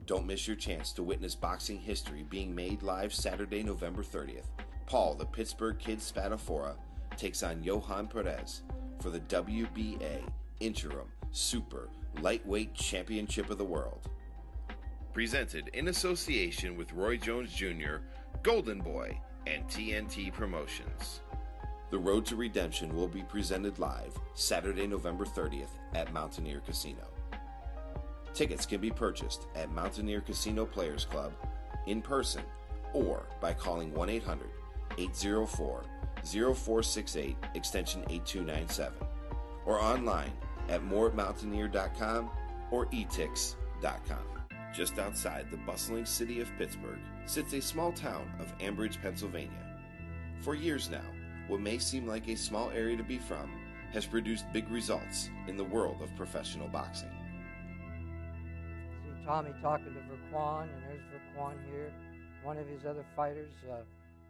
Don't miss your chance to witness boxing history being made live Saturday, November 30th. Paul, the Pittsburgh Kid Spadafora, takes on Johan Perez for the WBA Interim Super Lightweight Championship of the World. Presented in association with Roy Jones Jr., Golden Boy, and TNT Promotions. The Road to Redemption will be presented live Saturday, November 30th at Mountaineer Casino. Tickets can be purchased at Mountaineer Casino Players Club, in person, or by calling 1-800-804-0468 extension 8297, or online at moreatmountaineer.com or etix.com. Just outside the bustling city of Pittsburgh sits a small town of Ambridge, Pennsylvania. For years now, what may seem like a small area to be from has produced big results in the world of professional boxing. See Tommy talking to Verquan, and there's Verquan here. One of his other fighters,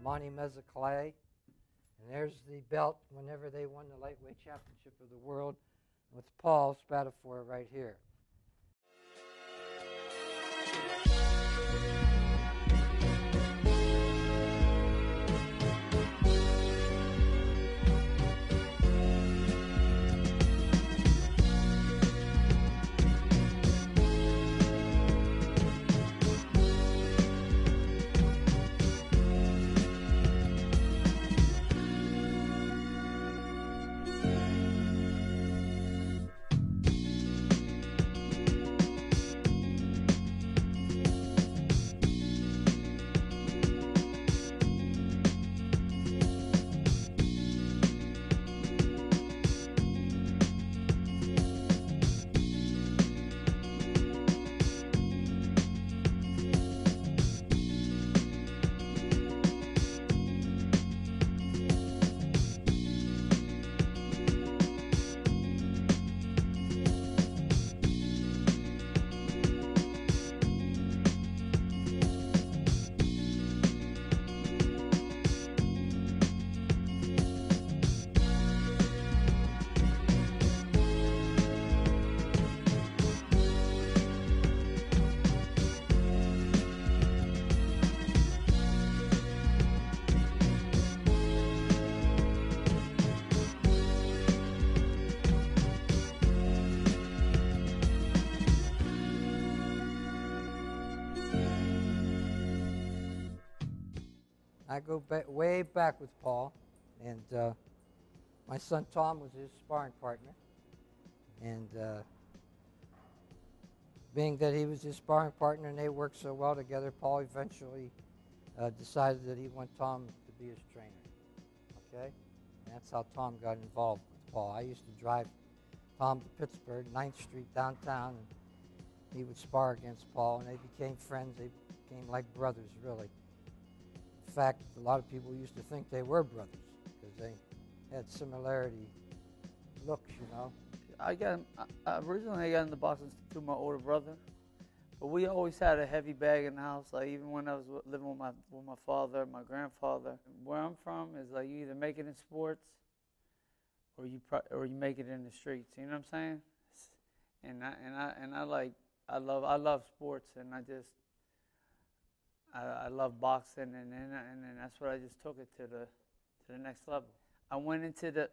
Monty Mezzaclay. And there's the belt whenever they won the lightweight championship of the world with Paul Spadafora right here. I go way back with Paul, and my son Tom was his sparring partner. And being that he was his sparring partner and they worked so well together, Paul eventually decided that he wanted Tom to be his trainer. Okay? And that's how Tom got involved with Paul. I used to drive Tom to Pittsburgh, 9th Street downtown, and he would spar against Paul, and they became friends. They became like brothers, really. In fact, a lot of people used to think they were brothers because they had similarity looks, you know. Originally I got into boxing through my older brother, but we always had a heavy bag in the house. Like even when I was living with my father, my grandfather. Where I'm from is like you either make it in sports, or you make it in the streets. You know what I'm saying? I love sports, and I love boxing, and then that's what I just took it to the next level. I went into the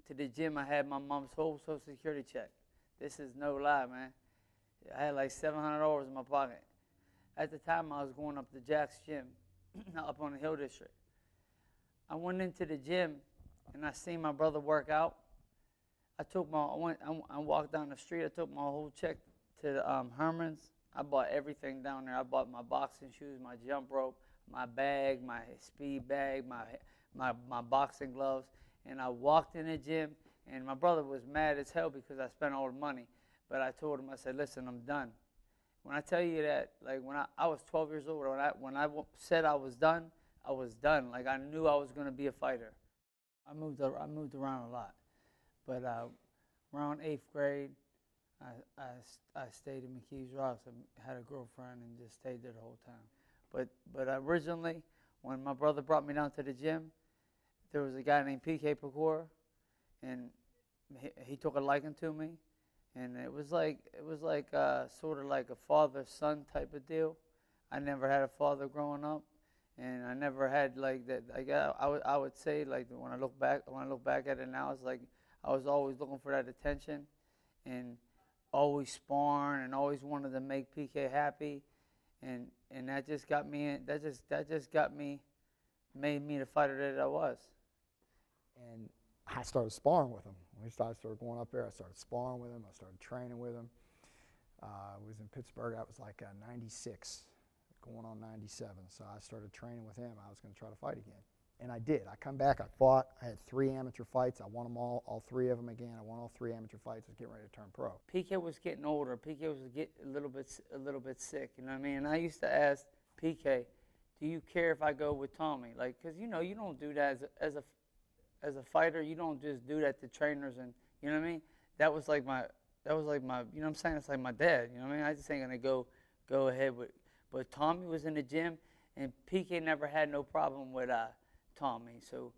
to the gym. I had my mom's whole Social Security check. This is no lie, man. I had like $700 in my pocket. At the time, I was going up to Jack's gym, up on the Hill District. I went into the gym, and I seen my brother work out. I walked down the street. I took my whole check to the Herman's. I bought everything down there. I bought my boxing shoes, my jump rope, my bag, my speed bag, my boxing gloves. And I walked in the gym, and my brother was mad as hell because I spent all the money. But I told him, I said, listen, I'm done. When I tell you that, like when I was 12 years old, when I said I was done, I was done. Like I knew I was going to be a fighter. I moved around a lot. But around 8th grade, I stayed in McKees Rocks. I had a girlfriend and just stayed there the whole time. But originally, when my brother brought me down to the gym, there was a guy named P.K. Pecora, and he took a liking to me, and it was like sort of like a father-son type of deal. I never had a father growing up, and I never had like that. I would say like when I look back at it now, it's like I was always looking for that attention, and always sparring, and always wanted to make PK happy, and that just got me in, that just got me, made me the fighter that I was. And I started sparring with him. When I started going up there, I started sparring with him. I started training with him. I was in Pittsburgh. That was like 96, going on 97. So I started training with him. I was going to try to fight again. And I did. I come back. I fought. I had 3 amateur fights. I won them all 3 of them again. I won all 3 amateur fights. I was getting ready to turn pro. PK was getting older. PK was getting a little bit sick. You know what I mean? And I used to ask PK, "Do you care if I go with Tommy?" Like, because you don't do that as a fighter. You don't just do that to trainers, and you know what I mean. That was like my, you know what I'm saying? It's like my dad. You know what I mean? I just ain't gonna go ahead with. But Tommy was in the gym, and PK never had no problem with Tommy. So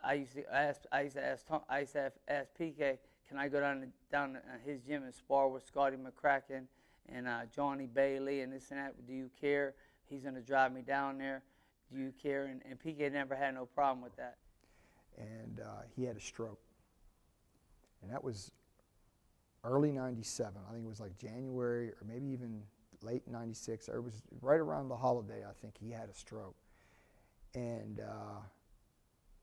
I used to ask PK, "Can I go down to his gym and spar with Scotty McCracken and Johnny Bailey and this and that? Do you care? He's gonna drive me down there. Do you care?" And PK never had no problem with that. And he had a stroke. And that was early 97. I think it was like January or maybe even late 96. It was right around the holiday, I think, he had a stroke. And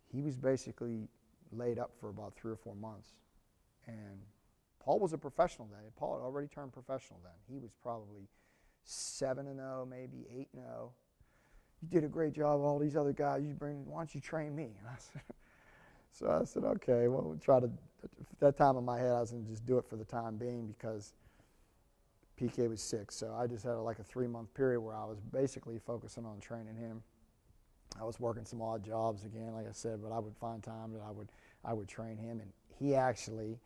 he was basically laid up for about 3 or 4 months. And Paul was a professional then. Paul had already turned professional then. He was probably 7-0, maybe 8-0. "You did a great job, all these other guys. Why don't you train me?" And so I said, "Okay, well, we'll try to." At that time in my head, I was going to just do it for the time being because PK was sick. So I just had like a 3-month period where I was basically focusing on training him. I was working some odd jobs again, like I said, but I would find time that I would train him. And he actually,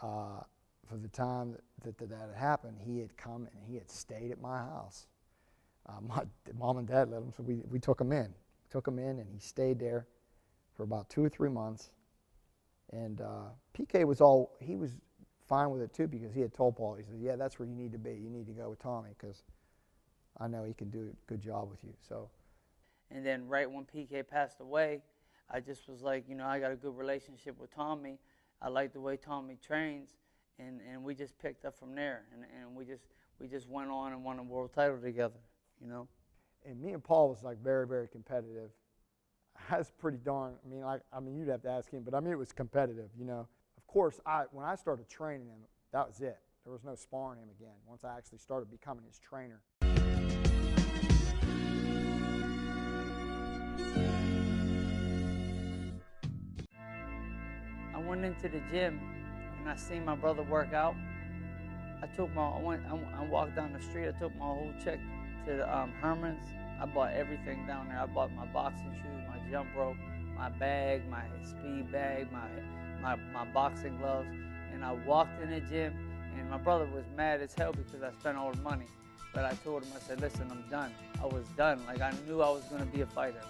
for the time that had happened, he had come and he had stayed at my house. My mom and dad let him, so we took him in. And he stayed there for about 2 or 3 months. And PK was fine with it too, because he had told Paul, he said, "Yeah, that's where you need to be. You need to go with Tommy because I know he can do a good job with you." So. And then right when PK passed away, I just was like, I got a good relationship with Tommy. I like the way Tommy trains, and we just picked up from there, and we just went on and won a world title together, And me and Paul was like very, very competitive. That's pretty darn. You'd have to ask him, but it was competitive, Of course, when I started training him, that was it. There was no sparring him again. Once I actually started becoming his trainer. I went into the gym and I seen my brother work out. I walked down the street. I took my whole check to the Herman's. I bought everything down there. I bought my boxing shoes, my jump rope, my bag, my speed bag, my boxing gloves, and I walked in the gym. And my brother was mad as hell because I spent all the money. But I told him, I said, "Listen, I'm done." I was done. Like, I knew I was going to be a fighter.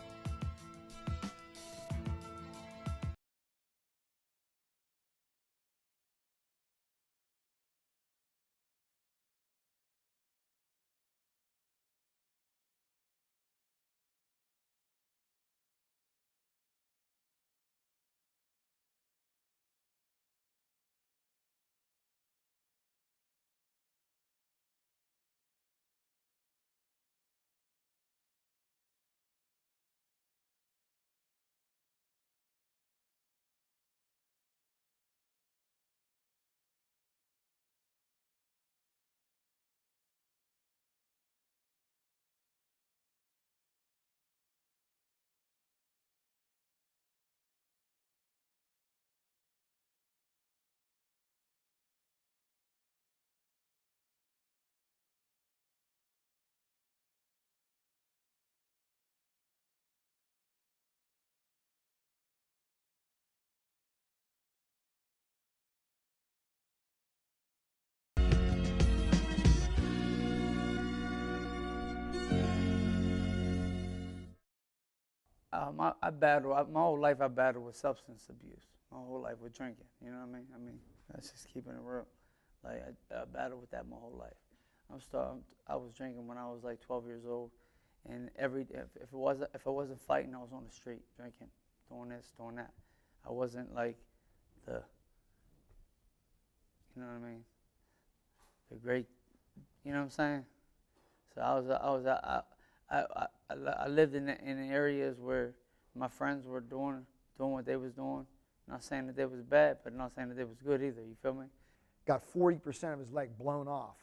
My whole life I battled with substance abuse. My whole life with drinking. You know what I mean? That's just keeping it real. Like I battled with that my whole life. I was drinking when I was like 12 years old, and if I wasn't fighting, I was on the street drinking, doing this, doing that. I wasn't like the, you know what I mean, the great, you know what I'm saying. So I lived in areas where my friends were doing what they was doing. Not saying that they was bad, but not saying that they was good either. You feel me? Got 40% of his leg blown off.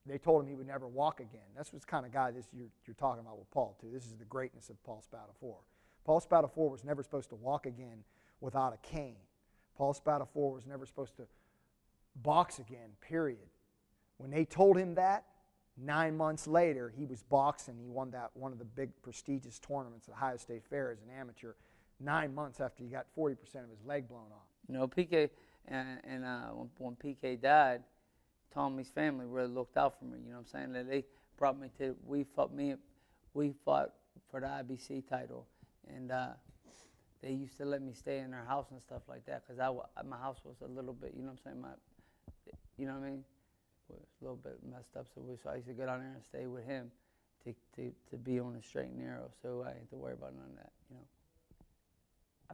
They told him he would never walk again. That's what kind of guy you're talking about with Paul, too. This is the greatness of Paul Spadafora. Paul Spadafora was never supposed to walk again without a cane. Paul Spadafora was never supposed to box again, period. When they told him that, 9 months later, he was boxing. He won one of the big prestigious tournaments at Ohio State Fair as an amateur 9 months after he got 40% of his leg blown off. You know, PK, when PK died, Tommy's family really looked out for me. You know what I'm saying? They brought me to, we fought for the IBC title, and they used to let me stay in their house and stuff like that, because my house was a little bit, you know what I'm saying, you know what I mean? It was a little bit messed up, so I used to go down there and stay with him to be on the straight and narrow, so I didn't have to worry about none of that, you know. I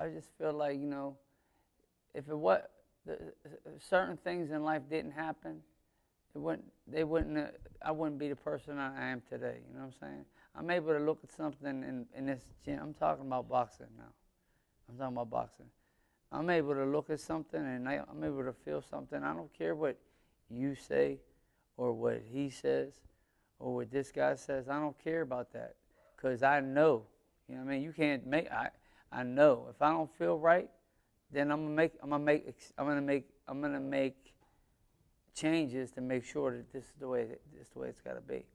just feel like, you know, if certain things in life didn't happen, I wouldn't be the person I am today. You know what I'm saying? I'm able to look at something in this gym. I'm talking about boxing now. I'm talking about boxing. I'm able to look at something and I'm able to feel something. I don't care what you say or what he says or what this guy says. I don't care about that, because I know. You know what I mean? You can't make. I know if I don't feel right, then I'm gonna make changes to make sure that this is the way it's got to be.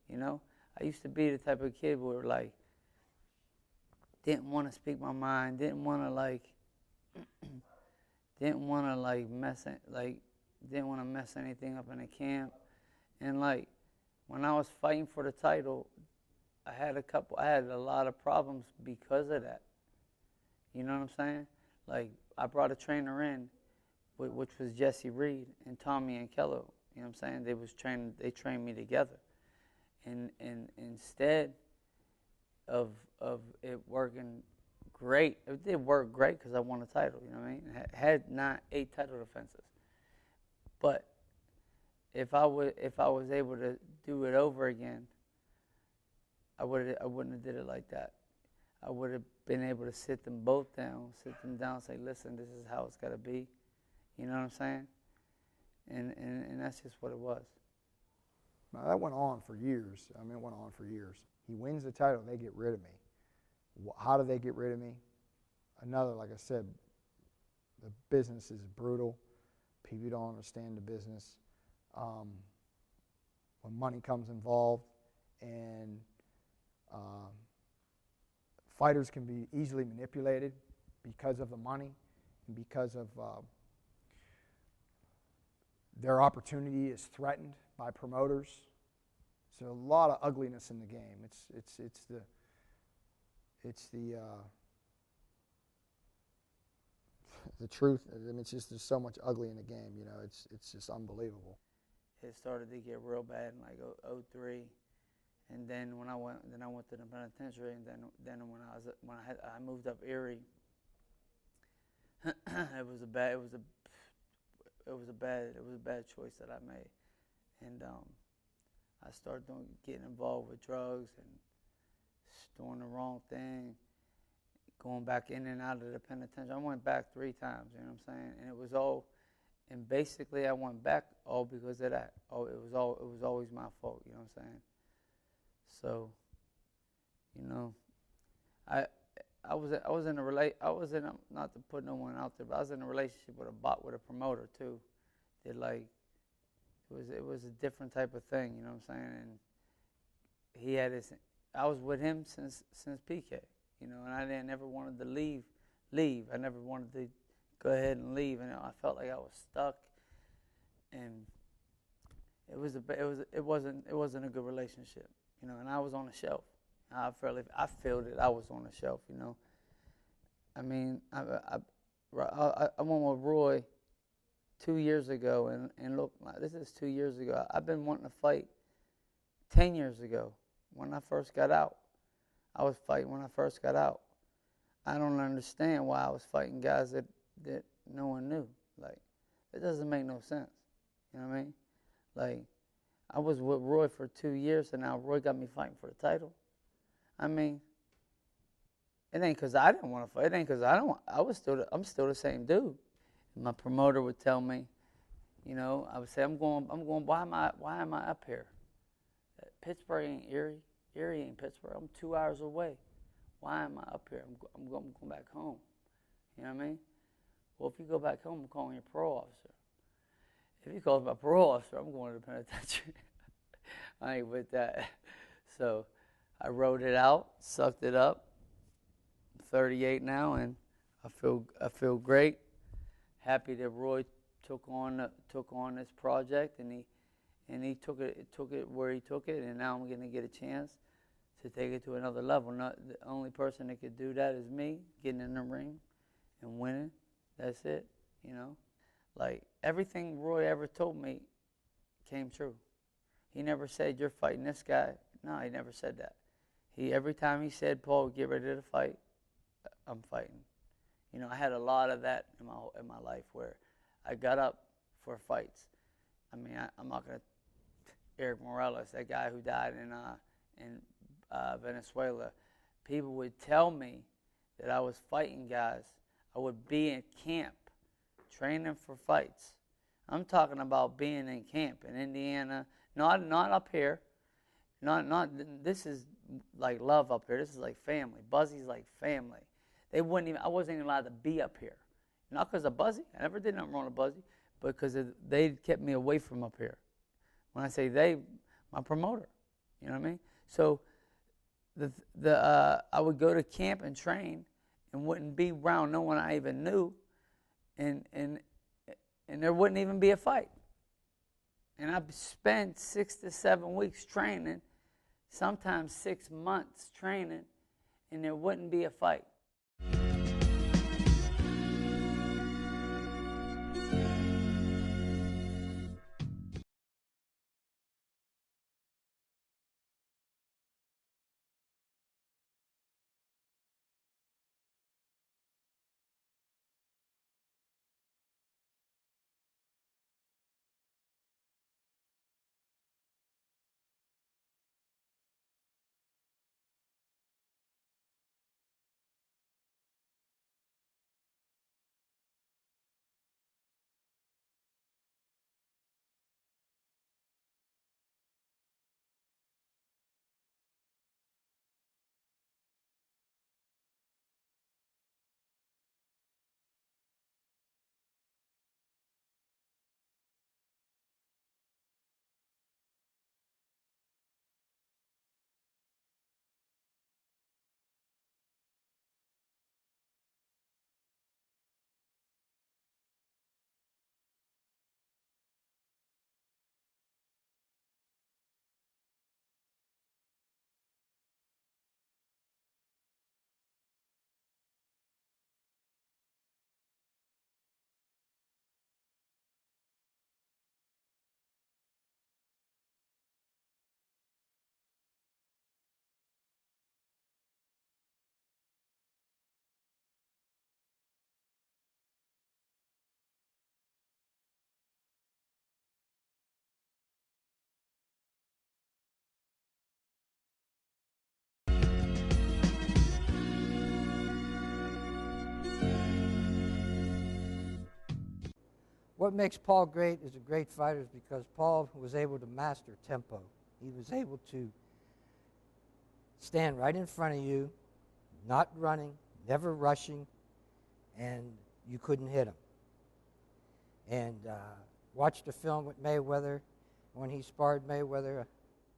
You know, I used to be the type of kid where like didn't want to speak my mind, didn't want to mess anything up in the camp, and like when I was fighting for the title, I had a lot of problems because of that. You know what I'm saying? Like, I brought a trainer in, which was Jesse Reed and Tommy and Kello. You know what I'm saying? They trained me together. And instead of it working great, it did work great because I won a title, you know what I mean? Had 8 title defenses. But if I was able to do it over again, I wouldn't have did it like that. I would have been able to sit them down, and say, listen, this is how it's got to be. You know what I'm saying? And that's just what it was. Now, that went on for years. I mean, it went on for years. He wins the title, they get rid of me. How do they get rid of me? Another, like I said, the business is brutal. People don't understand the business. When money comes involved, and fighters can be easily manipulated because of the money and because of their opportunity is threatened by promoters. So a lot of ugliness in the game. It's the truth. I mean, it's just there's so much ugly in the game. You know, it's just unbelievable. It started to get real bad in like 2003. And then I went to the penitentiary, and then when I moved up Erie, it was a bad choice that I made, and I started getting involved with drugs and doing the wrong thing, going back in and out of the penitentiary. I went back 3 times, you know what I'm saying, and it was all, and basically I went back all because of that. It was always my fault, you know what I'm saying. So, you know, I was in a not to put no one out there, but I was in a relationship with a promoter too. That like it was a different type of thing, you know what I'm saying? And he had his. I was with him since PK, you know, and I never wanted to leave. I never wanted to go ahead and leave, and I felt like I was stuck, and it wasn't a good relationship. You know, and I was on the shelf. I felt that I was on the shelf. You know, I mean, I went with Roy 2 years ago, and look, this is 2 years ago. I've been wanting to fight 10 years ago when I first got out. I was fighting when I first got out. I don't understand why I was fighting guys that no one knew. Like, it doesn't make no sense. You know what I mean? Like, I was with Roy for 2 years, and now Roy got me fighting for the title. I mean, it ain't because I didn't want to fight. It ain't because I don't want. I'm still the same dude. And my promoter would tell me, you know, I would say, I'm going. Why am I up here? Pittsburgh ain't Erie. Erie ain't Pittsburgh. I'm 2 hours away. Why am I up here? I'm going back home. You know what I mean? Well, if you go back home, I'm calling you a parole officer. If you call me a parole officer, I'm going to the penitentiary. I ain't with that. So I wrote it out, sucked it up. I'm 38 now, and I feel great. Happy that Roy took on this project, and he took it where he took it, and now I'm going to get a chance to take it to another level. Not the only person that could do that is me, getting in the ring and winning. That's it, you know. Like, everything Roy ever told me came true. He never said, you're fighting this guy. No, he never said that. Every time he said, Paul, get ready to fight, I'm fighting. You know, I had a lot of that in my life where I got up for fights. I mean, I'm not going to, Eric Morales, that guy who died in Venezuela, people would tell me that I was fighting guys. I would be in camp training for fights. I'm talking about being in camp in Indiana, not up here. Not this is like love up here. This is like family. Buzzy's like family. I wasn't even allowed to be up here. Not because of Buzzy. I never did nothing wrong with Buzzy, but because they kept me away from up here. When I say they, my promoter. You know what I mean? So I would go to camp and train and wouldn't be around no one I even knew, and there wouldn't even be a fight. And I spent 6 to 7 weeks training, sometimes 6 months training, and there wouldn't be a fight. What makes Paul great as a great fighter is because Paul was able to master tempo. He was able to stand right in front of you, not running, never rushing, and you couldn't hit him. And watched the film with Mayweather when he sparred Mayweather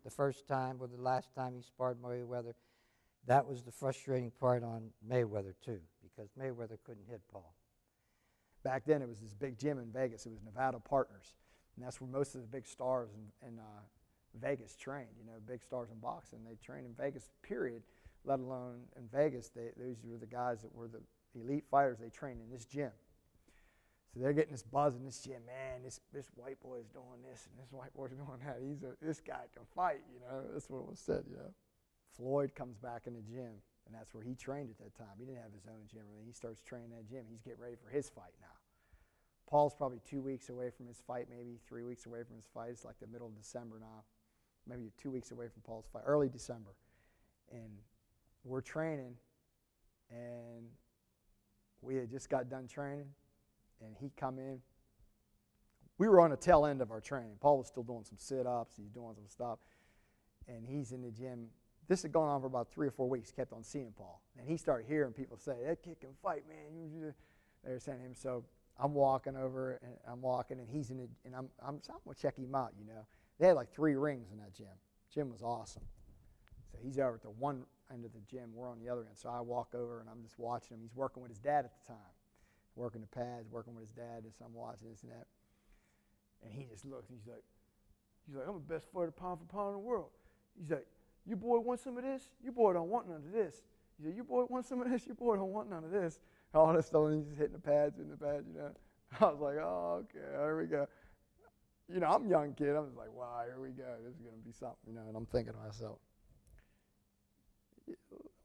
the first time or the last time he sparred Mayweather. That was the frustrating part on Mayweather, too, because Mayweather couldn't hit Paul. Back then, it was this big gym in Vegas. It was Nevada Partners, and that's where most of the big stars in Vegas trained. You know, big stars in boxing, they trained in Vegas, period, let alone in Vegas. Those were the guys that were the elite fighters. They trained in this gym. So they're getting this buzz in this gym, man, this white boy is doing this and this white boy is doing that. This guy can fight, you know. That's what was said, you know. Floyd comes back in the gym, and that's where he trained at that time. He didn't have his own gym. I mean, he starts training that gym. He's getting ready for his fight now. Paul's probably 2 weeks away from his fight, maybe 3 weeks away from his fight. It's like the middle of December now, maybe 2 weeks away from Paul's fight, early December. And we're training, and we had just got done training, and he come in. We were on the tail end of our training. Paul was still doing some sit-ups. He's doing some stuff. And he's in the gym. This had gone on for about 3 or 4 weeks. Kept on seeing Paul. And he started hearing people say, that kid can fight, man. They were saying to him. So I'm walking over, and he's in the, and I'm going to check him out, you know. They had like 3 rings in that gym. Gym was awesome. So he's over at the one end of the gym. We're on the other end. So I walk over, and I'm just watching him. He's working with his dad at the time. Working the pads, working with his dad, and so I'm watching this and that. And he just looks, and he's like, I'm the best fighter pound for pound in the world. He's like, your boy want some of this? Your boy don't want none of this. He said, your boy want some of this? Your boy don't want none of this. All this stuff, and he's just hitting the pads, you know. I was like, oh, okay, here we go. You know, I'm a young kid. I'm just like, wow, here we go. This is going to be something, you know. And I'm thinking to myself,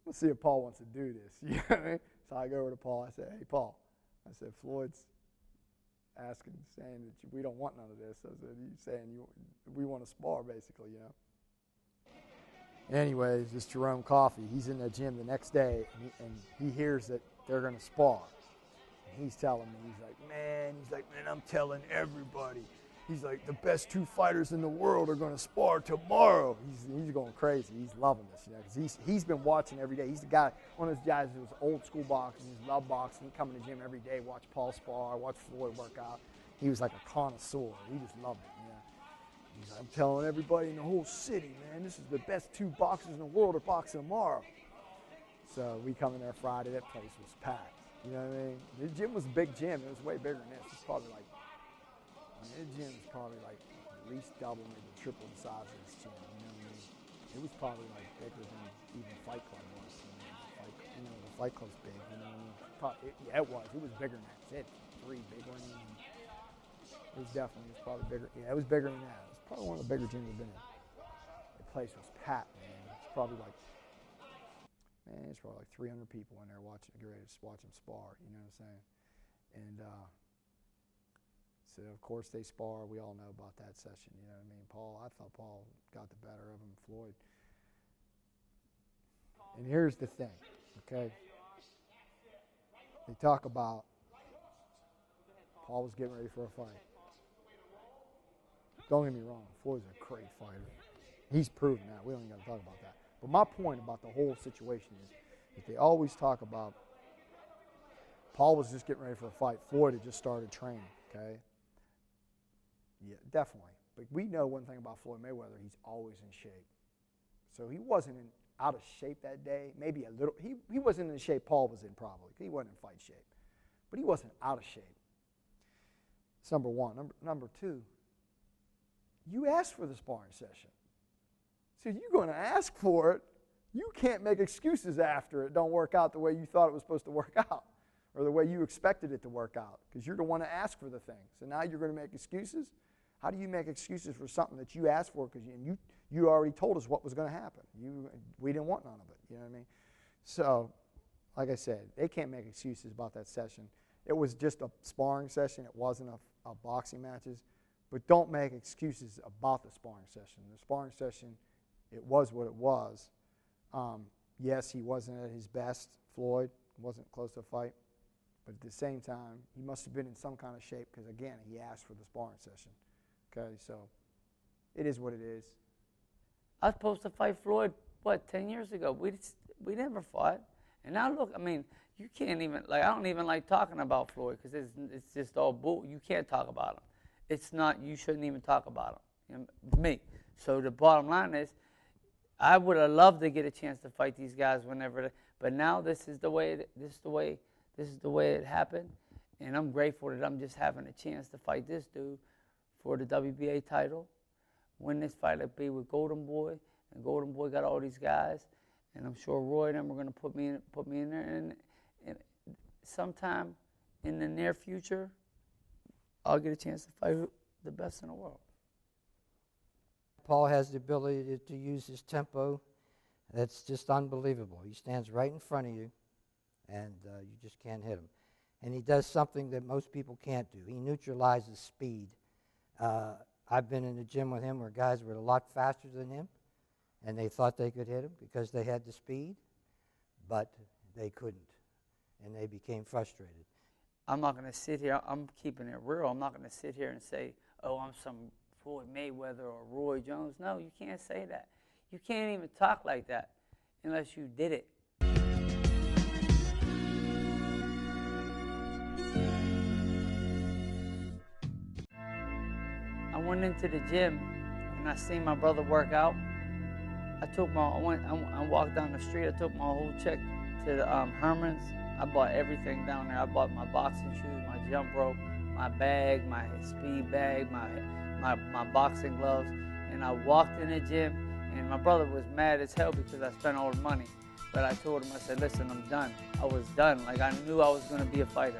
let's see if Paul wants to do this. You know what I mean? So I go over to Paul. I said, hey, Paul. I said, Floyd's asking, saying that we don't want none of this. I said, he's saying we want to spar, basically, you know. Anyways, this Jerome Coffey, he's in the gym the next day, and he hears that they're going to spar. And he's telling me, he's like, man, I'm telling everybody. He's like, the best 2 fighters in the world are going to spar tomorrow. He's going crazy. He's loving this, you know, because he's been watching every day. He's the guy, one of those guys who was old school boxing. He loved boxing. He'd come to the gym every day, watch Paul spar, watch Floyd work out. He was like a connoisseur. He just loved it, you know. He's like, I'm telling everybody in the whole city, man, this is the best 2 boxers in the world are boxing tomorrow. So we come in there Friday. That place was packed. You know what I mean? The gym was a big gym. It was way bigger than this. It's probably like, the gym is probably like at least double, maybe triple the size of this gym. You know what I mean? It was probably like bigger than even Fight Club was. You know, the Fight Club's big. You know what I mean? Yeah, it was. It was bigger than that. It had 3 big rings. It was definitely. It was probably bigger. Yeah, it was bigger than that. It was probably one of the bigger gyms I've been in. The place was packed, man. It's probably like 300 people in there watching him spar. You know what I'm saying? And so, of course, they spar. We all know about that session. You know what I mean? I thought Paul got the better of him, Floyd. And here's the thing, okay? They talk about Paul was getting ready for a fight. Don't get me wrong. Floyd's a great fighter. He's proven that. We don't even got to talk about that. But my point about the whole situation is that they always talk about Paul was just getting ready for a fight. Floyd had just started training, okay? Yeah, definitely. But we know one thing about Floyd Mayweather, he's always in shape. So he wasn't out of shape that day. Maybe a little. He wasn't in the shape Paul was in probably. He wasn't in fight shape. But he wasn't out of shape. That's number one. Number 2, you asked for the sparring session. So you're going to ask for it. You can't make excuses after it don't work out the way you thought it was supposed to work out or the way you expected it to work out because you're the one to ask for the thing. So now you're going to make excuses? How do you make excuses for something that you asked for because you already told us what was going to happen? We didn't want none of it. You know what I mean? So, like I said, they can't make excuses about that session. It was just a sparring session. It wasn't a boxing matches. But don't make excuses about the sparring session. The sparring session, it was what it was. Yes, he wasn't at his best, Floyd. Wasn't close to a fight. But at the same time, he must have been in some kind of shape because, again, he asked for the sparring session. Okay, so it is what it is. I was supposed to fight Floyd, 10 years ago? We never fought. And now look, I mean, you can't even, I don't even like talking about Floyd because it's just all bull. You can't talk about him. It's not, you shouldn't even talk about him. Me. So the bottom line is, I would have loved to get a chance to fight these guys whenever, but now this is the way it happened, and I'm grateful that I'm just having a chance to fight this dude for the WBA title. Win this fight, I'll be with Golden Boy, and Golden Boy got all these guys, and I'm sure Roy and them are going to put me in there, and sometime in the near future, I'll get a chance to fight the best in the world. Paul has the ability to use his tempo. That's just unbelievable. He stands right in front of you, and you just can't hit him. And he does something that most people can't do. He neutralizes speed. I've been in the gym with him where guys were a lot faster than him, and they thought they could hit him because they had the speed, but they couldn't, and they became frustrated. I'm not going to sit here. I'm keeping it real. I'm not going to sit here and say, oh, I'm some Floyd Mayweather or Roy Jones. No, you can't say that. You can't even talk like that unless you did it. I went into the gym and I seen my brother work out. I walked down the street. I took my whole check to the Herman's. I bought everything down there. I bought my boxing shoes, my jump rope, my bag, my speed bag, my boxing gloves, and I walked in the gym, and my brother was mad as hell because I spent all the money. But I told him, I said, listen, I'm done. I was done. Like, I knew I was going to be a fighter.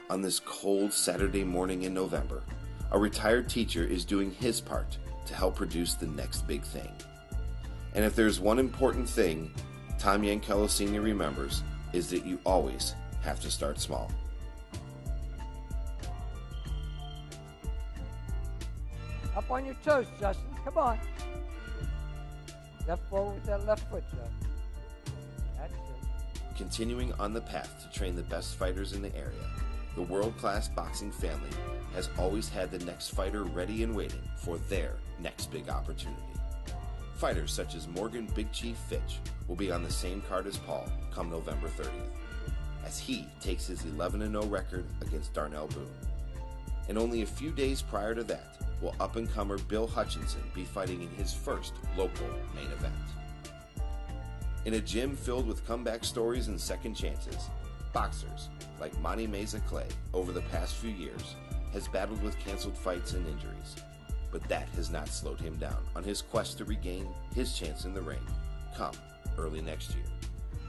On this cold Saturday morning in November, a retired teacher is doing his part to help produce the next big thing. And if there's one important thing Tom Yankello Sr. remembers, is that you always have to start small. Up on your toes, Justin. Come on. Step forward with that left foot, Justin. That's it. Continuing on the path to train the best fighters in the area, the world-class boxing family has always had the next fighter ready and waiting for their next big opportunity. Fighters such as Morgan Big Chief Fitch will be on the same card as Paul come November 30th, as he takes his 11-0 record against Darnell Boone. And only a few days prior to that will up-and-comer Bill Hutchinson be fighting in his first local main event. In a gym filled with comeback stories and second chances, boxers like Monty Meza Clay over the past few years has battled with canceled fights and injuries, but that has not slowed him down on his quest to regain his chance in the ring come early next year.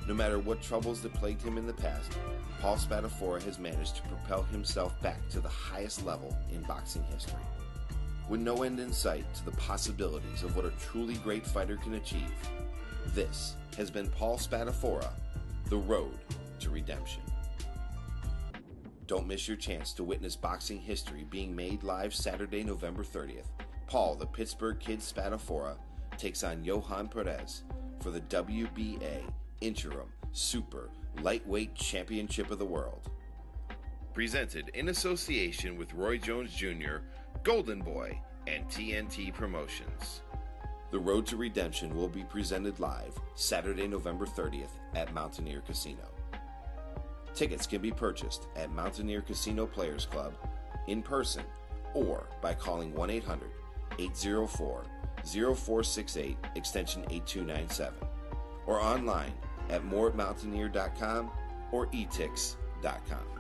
No matter what troubles that plagued him in the past, Paul Spadafora has managed to propel himself back to the highest level in boxing history. With no end in sight to the possibilities of what a truly great fighter can achieve, this has been Paul Spadafora, The Road to Redemption. Don't miss your chance to witness boxing history being made live Saturday, November 30th. Paul, the Pittsburgh Kid Spadafora, takes on Johan Perez for the WBA Interim Super Lightweight Championship of the World. Presented in association with Roy Jones Jr., Golden Boy, and TNT Promotions. The Road to Redemption will be presented live Saturday, November 30th at Mountaineer Casino. Tickets can be purchased at Mountaineer Casino Players Club, in person, or by calling 1-800-804-0468, extension 8297, or online at moreatmountaineer.com or etix.com.